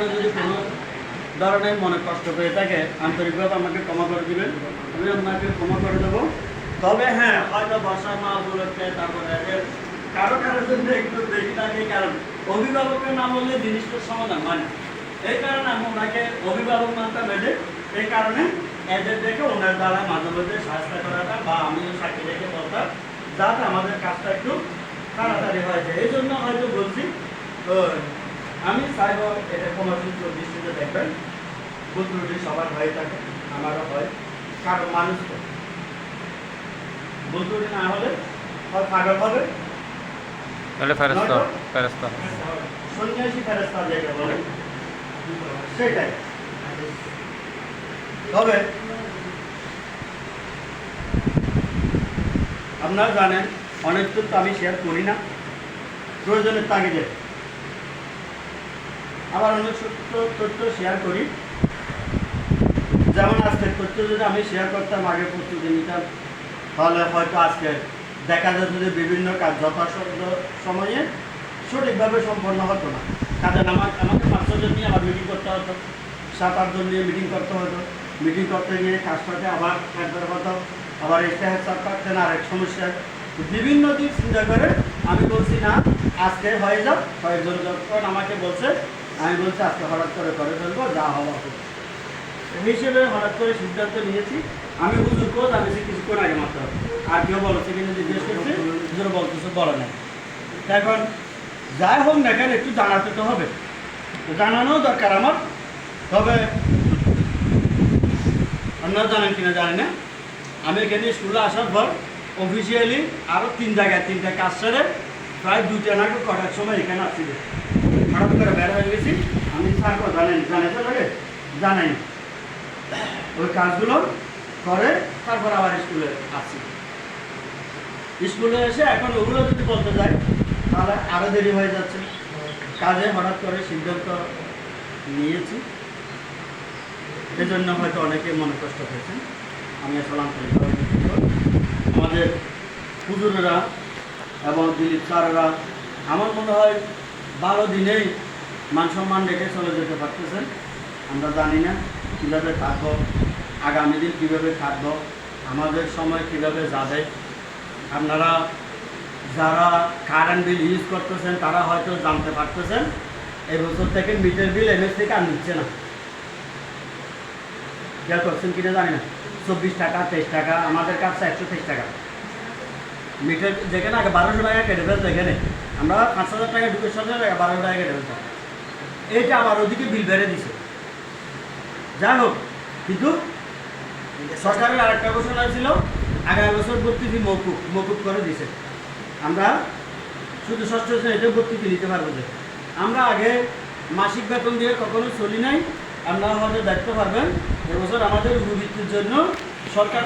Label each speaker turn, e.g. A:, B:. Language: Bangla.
A: কারণে যদি কোনো ধরনের মনে কষ্ট পেয়ে থাকে আন্তরিকভাবে আমাকে ক্ষমা করে দিবেন, আমি আপনাকে ক্ষমা করে দেবো। তবে হ্যাঁ, হয়তো বর্ষার মাল উপলক্ষে তারপরে কারো জন্য একটু বেশি থাকে, কারণ অভিভাবকের নাম বললে জিনিসটার সমাধান হয় না। এই কারণে আমি ওনাকে অভিভাবক মানতাম বেঁধে, এই কারণে এদের দেখে ওনার দ্বারা মাঝে মধ্যে সাহায্য করাটা বা আমিও সাক্ষী রেখে বলতাম, যাতে আমাদের কাজটা একটু তাড়াতাড়ি হয়ে যায়। এই জন্য হয়তো বলছি। তো আমি চাইব এটা ক্ষমাসূত্র দৃষ্টিতে দেখবেন। ভুল ত্রুটি সবার হয়ে থাকে, আমারও হয়, কারণ মানুষ তো ভুল ত্রুটি না হলে হয় পাগল হবে, সন্ন্যাসী ফেরেস্তা যেটা বলে সেটাই। তবে আপনারা জানেন অনেক তথ্য আমি শেয়ার করি না প্রয়োজনের তাগিদে, আবার অনেক সত্য তথ্য শেয়ার করি। যেমন আজকের তথ্য যদি আমি শেয়ার করতাম, আগে প্রস্তুতি নিতাম, তাহলে হয়তো আজকে দেখা যেত যে বিভিন্ন কাজ যথাযথ সময়ে সঠিকভাবে সম্পন্ন হতো না। কাজে আমাকে 5-6 জন নিয়ে আবার মিটিং করতে হতো, 7-8 জন নিয়ে মিটিং করতে হতো। মিটিং করতে গিয়ে কাজটাকে আবার একবার হতো, আবার ইশতেহার চাপ পাচ্ছেন আরেক সমস্যা। বিভিন্ন দিক চিন্তা করে আমি বলছি না, আজকে হয়ে যাক। কয়েকজন যখন আমাকে বলছে, আমি বলছি আজকে হঠাৎ করে ফেলবো, যা হওয়া হিসেবে হঠাৎ করে সিদ্ধান্ত নিয়েছি। আমি হুজুর কোচ আমি কিছুক্ষণ আগে মাত্র, আর কেউ বলেছে কিন্তু জিজ্ঞেস করছে, হুজুর বলতেছে বলে না। এখন যাই হোক না কেন একটু জানাতে তো হবে, জানানোও দরকার আমার। তবে আপনারা জানেন কিনা জানি না, আমি এখানে স্কুলে আসার পর অফিসিয়ালি আরও 3 জায়গায় 3টা কাজ সেরে প্রায় 2টা না কটার সময় এখানে আসছিল। হঠাৎ করে বের হয়ে গেছি। আমি স্যার জানাইতে লাগে জানাই ওই কাজগুলো করে তারপর আবার স্কুলে আসছি। স্কুলে এসে এখন ওগুলো যদি বলতে যাই তাহলে আরও দেরি হয়ে যাচ্ছে। কাজে হঠাৎ করে সিদ্ধান্ত নিয়েছি, এজন্য হয়তো অনেকে মনে কষ্ট পেয়েছেন। আমি আসলে আন্তরিকভাবে দুঃখিত। আমাদের হুজুরেরা এবং দিলীপ স্যারেরা আমার মনে হয় ভালো দিনেই মান সম্মান রেখে চলে যেতে পারতেছেন। আমরা জানি না কীভাবে থাকবো, আগামী দিন কীভাবে থাকবো, আমাদের সময় কীভাবে যাবে। আপনারা যারা কারেন্ট বিল ইউজ করতেছেন তারা হয়তো জানতে পারতেছেন এবছর থেকে মিটার বিল এমএস থেকে আর নিচ্ছে না। যা করছেন কিনা জানি না, 24 টাকা 23 টাকা, আমাদের কাছে 123 টাকা মিটার। যেখানে আগে 1200 টাকা কেটে ফেলতো, এখানে আমরা 5000 টাকা 2,000 টাকা 1200 টাকা কেটে ফেলতাম। এইটা আবার ওদিকে বিল বেড়ে দিছে। যাই হোক, কিন্তু সরকারের আরেকটা ঘোষণা ছিল, আগামী বছর ভর্তি মকুব করে দিছে। আমরা শুধু ষষ্ঠ শ্রেণীতে ভর্তি নিতে পারবো। যে আমরা আগে মাসিক বেতন দিয়ে কখনো চলি নাই, আপনারা হয়তো দেখতে পারবেন এবছর আমাদের উপবৃত্তির জন্য সরকার